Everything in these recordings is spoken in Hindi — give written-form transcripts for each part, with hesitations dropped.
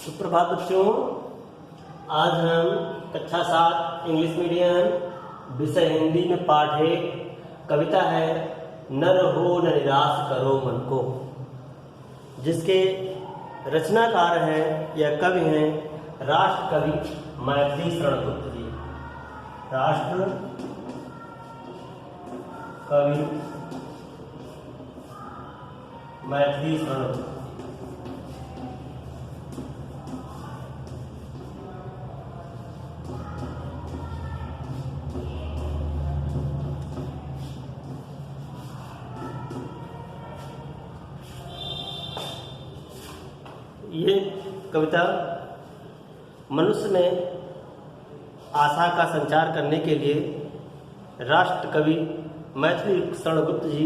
सुप्रभात बच्चों, आज हम कक्षा 7 इंग्लिश मीडियम विषय हिंदी में पाठ है। कविता है नर हो न निराश करो मन को, जिसके रचनाकार हैं या कवि हैं राष्ट्र कवि मैथिली शरण गुप्त जी। राष्ट्र कवि मैथिली शरण गुप्त। ये कविता मनुष्य में आशा का संचार करने के लिए राष्ट्र कवि मैथिली शरण गुप्त जी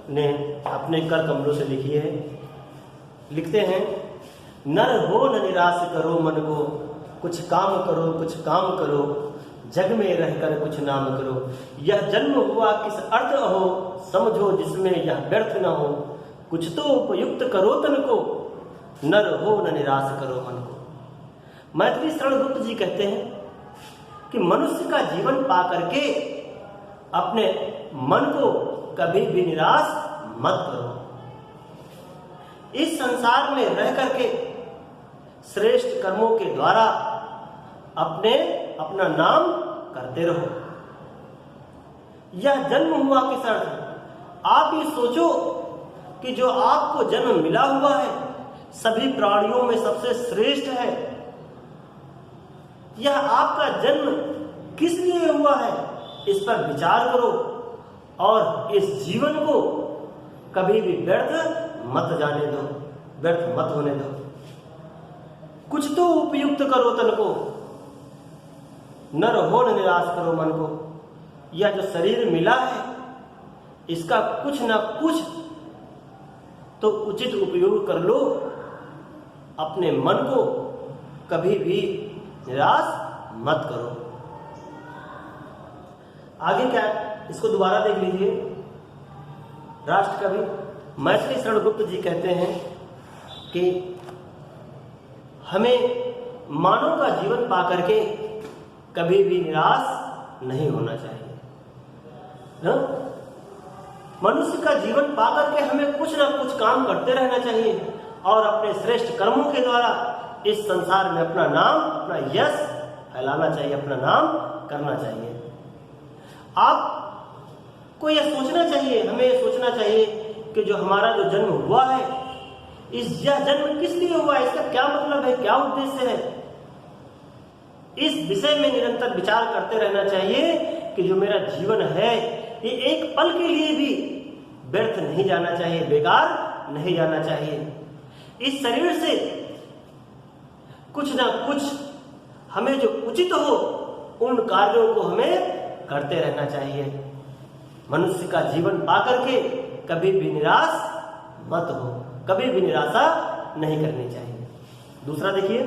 ने अपने कर कमलों से लिखी है। लिखते हैं, नर हो न निराश करो मन को, कुछ काम करो कुछ काम करो, जग में रहकर कुछ नाम करो। यह जन्म हुआ किस अर्थ हो, समझो जिसमें यह व्यर्थ न हो। कुछ तो उपयुक्त करो तन को, नर हो न निराश करो मन को। मैथिली शरण गुप्त जी कहते हैं कि मनुष्य का जीवन पा करके अपने मन को कभी भी निराश मत करो। इस संसार में रह करके श्रेष्ठ कर्मों के द्वारा अपना नाम करते रहो। यह जन्म हुआ किस अर्थ। आप ये सोचो कि जो आपको जन्म मिला हुआ है सभी प्राणियों में सबसे श्रेष्ठ है। यह आपका जन्म किस लिए हुआ है, इस पर विचार करो और इस जीवन को कभी भी व्यर्थ मत जाने दो, व्यर्थ मत होने दो। कुछ तो उपयुक्त करो तन को, नर हो न निराश करो मन को। यह जो शरीर मिला है इसका कुछ ना कुछ तो उचित उपयोग कर लो। अपने मन को कभी भी निराश मत करो। आगे क्या, इसको दोबारा देख लीजिए। राष्ट्र कवि मैथिली शरण गुप्त जी कहते हैं कि हमें मानव का जीवन पा करके कभी भी निराश नहीं होना चाहिए ना? मनुष्य का जीवन पा करके हमें कुछ ना कुछ काम करते रहना चाहिए और अपने श्रेष्ठ कर्मों के द्वारा इस संसार में अपना नाम, अपना यश फैलाना चाहिए, अपना नाम करना चाहिए। आपको यह सोचना चाहिए, हमें यह सोचना चाहिए कि जो हमारा जो जन्म हुआ है, यह जन्म किस लिए हुआ है, इसका क्या मतलब है, क्या उद्देश्य है। इस विषय में निरंतर विचार करते रहना चाहिए कि जो मेरा जीवन है ये एक पल के लिए भी व्यर्थ नहीं जाना चाहिए, बेकार नहीं जाना चाहिए। इस शरीर से कुछ ना कुछ हमें जो उचित हो उन कार्यों को हमें करते रहना चाहिए। मनुष्य का जीवन पा करके कभी भी निराश मत हो, कभी भी निराशा नहीं करनी चाहिए। दूसरा देखिए,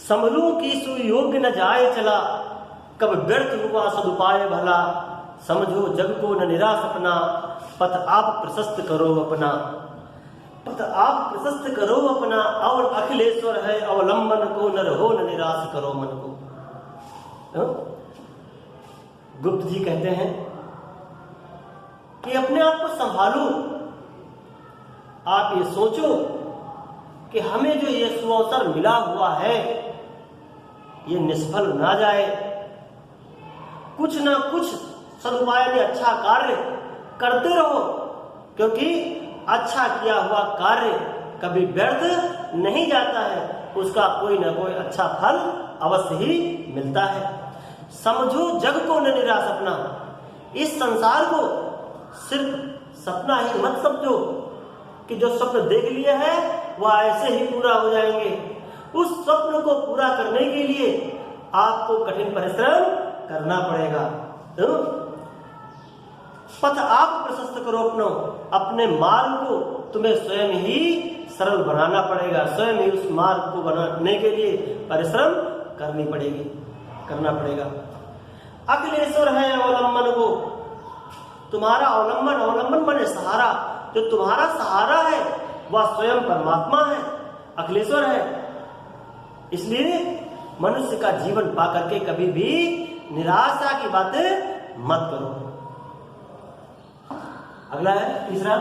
संभलों की सुयोग्य न जाए चला, कब व्यर्थ हुआ सदुपाय भला। समझो जग को न निराश अपना, पथ आप प्रशस्त करो अपना। पथ आप प्रशस्त करो अपना, और अखिलेश्वर है अवलंबन को, नर हो न निराश करो मन को। गुप्त जी कहते हैं कि अपने आप को संभालो। आप ये सोचो कि हमें जो ये सुअवसर मिला हुआ है ये निष्फल ना जाए। कुछ ना कुछ सदुपाय में अच्छा कार्य करते रहो, क्योंकि अच्छा किया हुआ कार्य कभी व्यर्थ नहीं जाता है, उसका कोई ना कोई अच्छा फल अवश्य ही मिलता है। समझो जग को न निराश अपना। इस संसार को सिर्फ सपना ही मत समझो कि जो स्वप्न देख लिए है वह ऐसे ही पूरा हो जाएंगे। उस स्वप्न को पूरा करने के लिए आपको कठिन परिश्रम करना पड़ेगा। पथ आप प्रशस्त करो अपने मार्ग को तुम्हें स्वयं ही सरल बनाना पड़ेगा। स्वयं ही उस मार्ग को बनाने के लिए परिश्रम करना पड़ेगा। अखिलेश्वर है अवलंबन को, तुम्हारा अवलंबन माने सहारा, जो तुम्हारा सहारा है वह स्वयं परमात्मा है, अखिलेश्वर है। इसलिए मनुष्य का जीवन पाकर के कभी भी निराशा की बातें मत करो। अगला है तीसरा,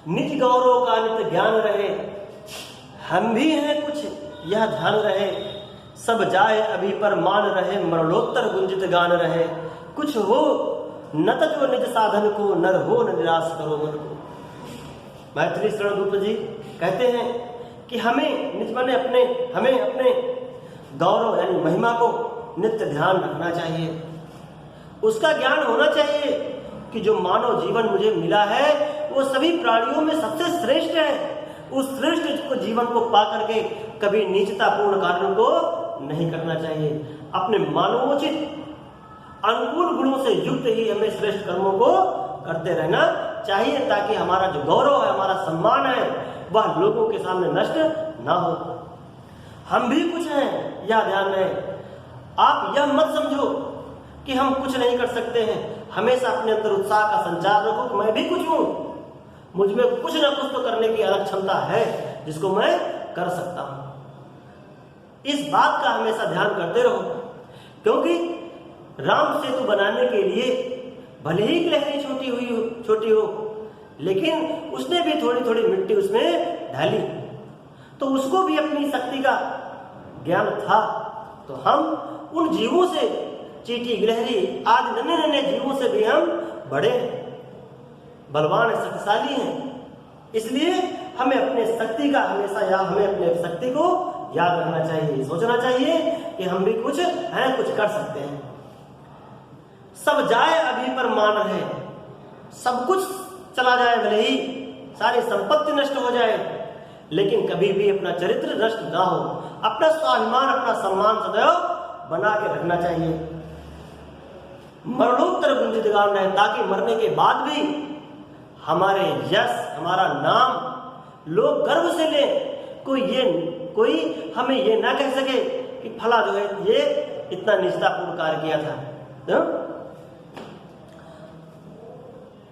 निज गौरव का नित्य ज्ञान रहे, हम भी हैं कुछ यह ध्यान रहे, सब जाए अभी पर मान रहे, मरणोत्तर गुंजित गान रहे, कुछ हो न तजो निज साधन को, नर हो न निराश करो मन को। मैथिली शरण गुप्त जी कहते हैं कि हमें निज माने हमें अपने गौरव यानी महिमा को नित्य ध्यान रखना चाहिए, उसका ज्ञान होना चाहिए कि जो मानव जीवन मुझे मिला है वो सभी प्राणियों में सबसे श्रेष्ठ है। उस श्रेष्ठ को जीवन को पा करके कभी नीचतापूर्ण कार्यों को नहीं करना चाहिए। अपने मानवोचित अनुकूल गुणों से युक्त ही हमें श्रेष्ठ कर्मों को करते रहना चाहिए, ताकि हमारा जो गौरव है, हमारा सम्मान है, वह लोगों के सामने नष्ट ना हो। हम भी कुछ हैं, यह ध्यान रहे। आप यह मत समझो कि हम कुछ नहीं कर सकते हैं। हमेशा अपने अंदर उत्साह का संचार रखो कि मैं भी कुछ हूं, मुझ में कुछ ना कुछ तो करने की अलग क्षमता है जिसको मैं कर सकता हूं। इस बात का हमेशा ध्यान करते रहो, क्योंकि राम सेतु बनाने के लिए भले ही लहरें छोटी हो, लेकिन उसने भी थोड़ी थोड़ी मिट्टी उसमें डाली, तो उसको भी अपनी शक्ति का ज्ञान था। तो हम उन जीवों से, चींटी गिलहरी आदि नन्हे नन्हे जीवों से भी हम बड़े बलवान है, शक्तिशाली हैं। इसलिए हमें अपने शक्ति का हमें अपने शक्ति को याद रखना चाहिए, सोचना चाहिए कि हम भी कुछ हैं, कुछ कर सकते हैं। सब जाए अभी पर मान रहे, सब कुछ चला जाए, भले ही सारी संपत्ति नष्ट हो जाए, लेकिन कभी भी अपना चरित्र नष्ट ना हो, अपना स्वाभिमान, अपना सम्मान सदैव बना के रखना चाहिए। मरणोत्तर गुंजित गान रहे, ताकि मरने के बाद भी हमारे यश, हमारा नाम लोग गर्व से ले, कोई हमें ये ना कह सके कि फला जो है ये इतना निष्ठापूर्ण कार्य किया था। तो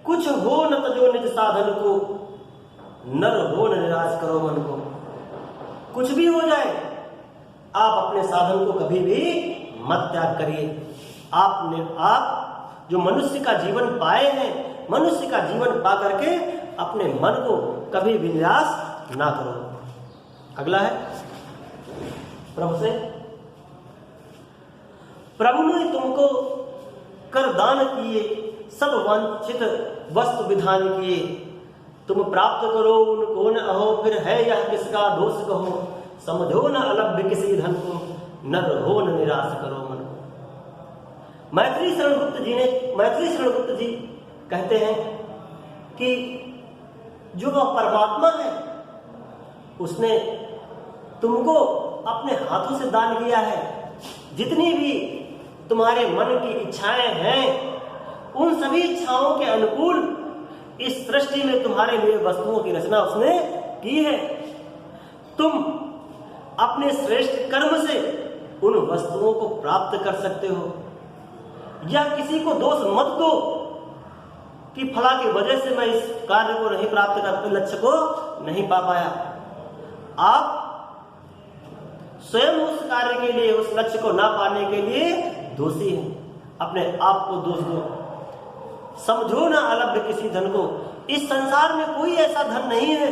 कुछ हो न तजो निज साधन को, नर हो न निराश करो मन को। कुछ भी हो जाए, आप अपने साधन को कभी भी मत त्याग करिए। आप जो मनुष्य का जीवन पाए हैं, मनुष्य का जीवन पा करके अपने मन को कभी भी निराश ना करो। अगला है प्रभु से, प्रभु ने तुमको कर दान किए, सब वांछित वस्तु विधान किए, तुम प्राप्त करो उनको न अहो, फिर है यह किसका दोष कहो, समझो न अलभ्य किसी धन को, नर हो न निराश करो मन को। मैथिली शरण गुप्त जी कहते हैं कि जो वह परमात्मा है उसने तुमको अपने हाथों से दान किया है। जितनी भी तुम्हारे मन की इच्छाएं हैं, उन सभी इच्छाओं के अनुकूल इस सृष्टि में तुम्हारे लिए वस्तुओं की रचना उसने की है। तुम अपने श्रेष्ठ कर्म से उन वस्तुओं को प्राप्त कर सकते हो। या किसी को दोष मत दो कि फला की वजह से मैं इस कार्य को नहीं प्राप्त कर, लक्ष्य को नहीं पा पाया। आप स्वयं उस कार्य के लिए, उस लक्ष्य को ना पाने के लिए दोषी हैं। अपने आप को दोष दो। समझो ना अलभ्य किसी धन को। इस संसार में कोई ऐसा धन नहीं है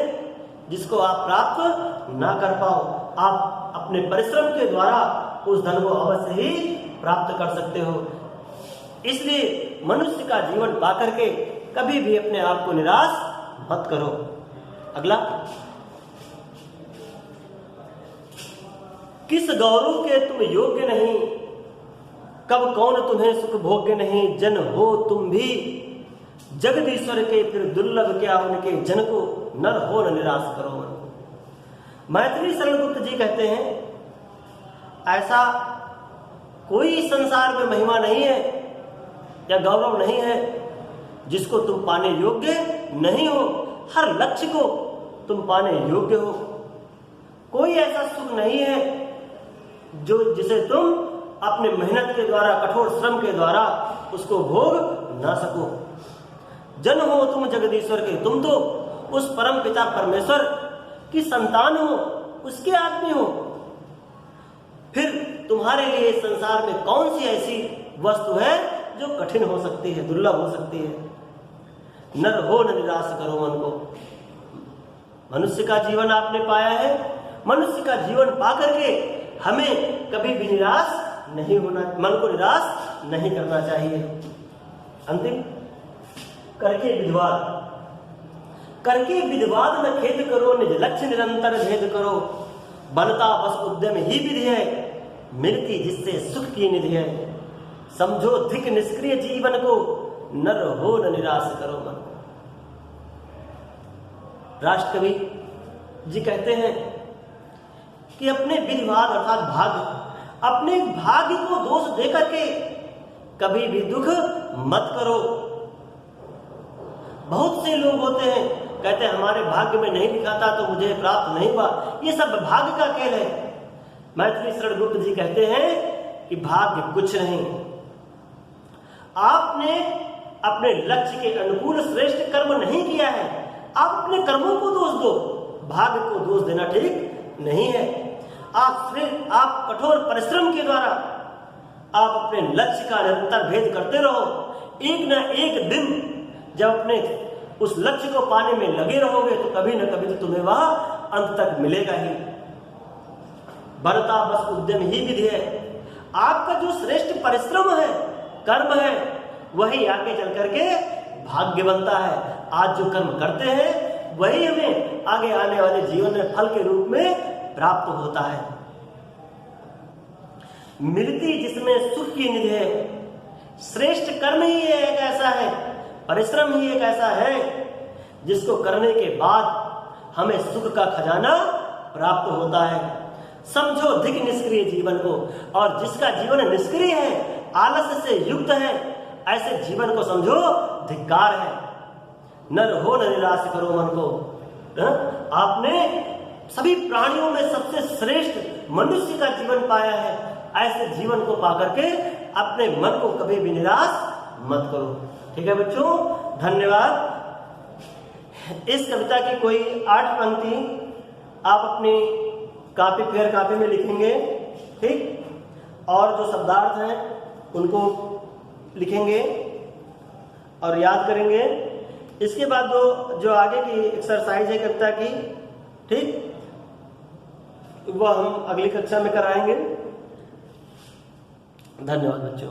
जिसको आप प्राप्त ना कर पाओ। आप अपने परिश्रम के द्वारा उस धन को अवश्य ही प्राप्त कर सकते हो। इसलिए मनुष्य का जीवन पा करके कभी भी अपने आप को निराश मत करो। अगला, किस गौरव के तुम योग्य नहीं, कब कौन तुम्हें सुख भोग्य नहीं, जन हो तुम भी जगदीश्वर के, फिर दुर्लभ क्या उनके जन को, नर हो न निराश करो मन को। मैथिली शरण गुप्त जी कहते हैं, ऐसा कोई संसार में महिमा नहीं है या गौरव नहीं है जिसको तुम पाने योग्य नहीं हो। हर लक्ष्य को तुम पाने योग्य हो। कोई ऐसा सुख नहीं है जिसे तुम अपने मेहनत के द्वारा, कठोर श्रम के द्वारा उसको भोग ना सको। जन हो तुम जगदीश्वर के, तुम तो उस परम पिता परमेश्वर की संतान हो, उसके आदमी हो। फिर तुम्हारे लिए इस संसार में कौन सी ऐसी वस्तु है जो कठिन हो सकती है, दुर्लभ हो सकती है। नर हो न निराश करो मन को। मनुष्य का जीवन आपने पाया है, मनुष्य का जीवन पा करके हमें कभी भी निराश नहीं होना, मन को निराश नहीं करना चाहिए। अंतिम, करके विद्वाद, करके विद्वाद न खेद करो, निज लक्ष्य निरंतर भेद करो। बनता बस उद्यम ही विधि है, मिलती जिससे सुख की निधि है। समझो धिक निष्क्रिय जीवन को, नर हो न निराश करो मन को। राष्ट्र कवि जी कहते हैं कि अपने विधिवाद अर्थात भाग्य, अपने भाग्य को दोष देकर के कभी भी दुख मत करो। बहुत से लोग होते हैं कहते हैं हमारे भाग्य में नहीं लिखा था तो मुझे प्राप्त नहीं हुआ, ये सब भाग्य का खेल है। मैथिली शरण गुप्त जी कहते हैं कि भाग्य कुछ नहीं, आपने अपने लक्ष्य के अनुकूल श्रेष्ठ कर्म नहीं किया है, आप अपने कर्मों को दोष दो, भाग्य को दोष देना ठीक नहीं है। आप कठोर परिश्रम के द्वारा आप अपने लक्ष्य का निरंतर भेद करते रहो। एक न एक दिन जब अपने उस लक्ष्य को पाने में लगे रहोगे तो कभी न कभी तो तुम्हें वह अंत तक मिलेगा ही। बनता बस उद्यम ही विधि है। आपका जो श्रेष्ठ परिश्रम है, कर्म है, वही आगे चल करके भाग्य बनता है। आज जो कर्म करते हैं वही हमें आगे आने वाले जीवन में फल के रूप में प्राप्त होता है। मिलती जिसमें सुख की निधि है। श्रेष्ठ कर्म ही एक ऐसा है, परिश्रम ही एक ऐसा है जिसको करने के बाद हमें सुख का खजाना प्राप्त होता है। समझो धिक निष्क्रिय जीवन को, और जिसका जीवन निष्क्रिय है, आलस्य से युक्त है, ऐसे जीवन को समझो धिक्कार है। नर हो न निराश करो मन को। आपने सभी प्राणियों में सबसे श्रेष्ठ मनुष्य का जीवन पाया है, ऐसे जीवन को पाकर के अपने मन को कभी भी निराश मत करो। ठीक है बच्चों, धन्यवाद। इस कविता की कोई 8 पंक्ति आप अपनी कॉपी, फेयर कॉपी में लिखेंगे, ठीक, और जो शब्दार्थ हैं उनको लिखेंगे और याद करेंगे। इसके बाद जो आगे की एक्सरसाइज है कविता की, ठीक, वह हम अगली कक्षा में कराएंगे। धन्यवाद बच्चों।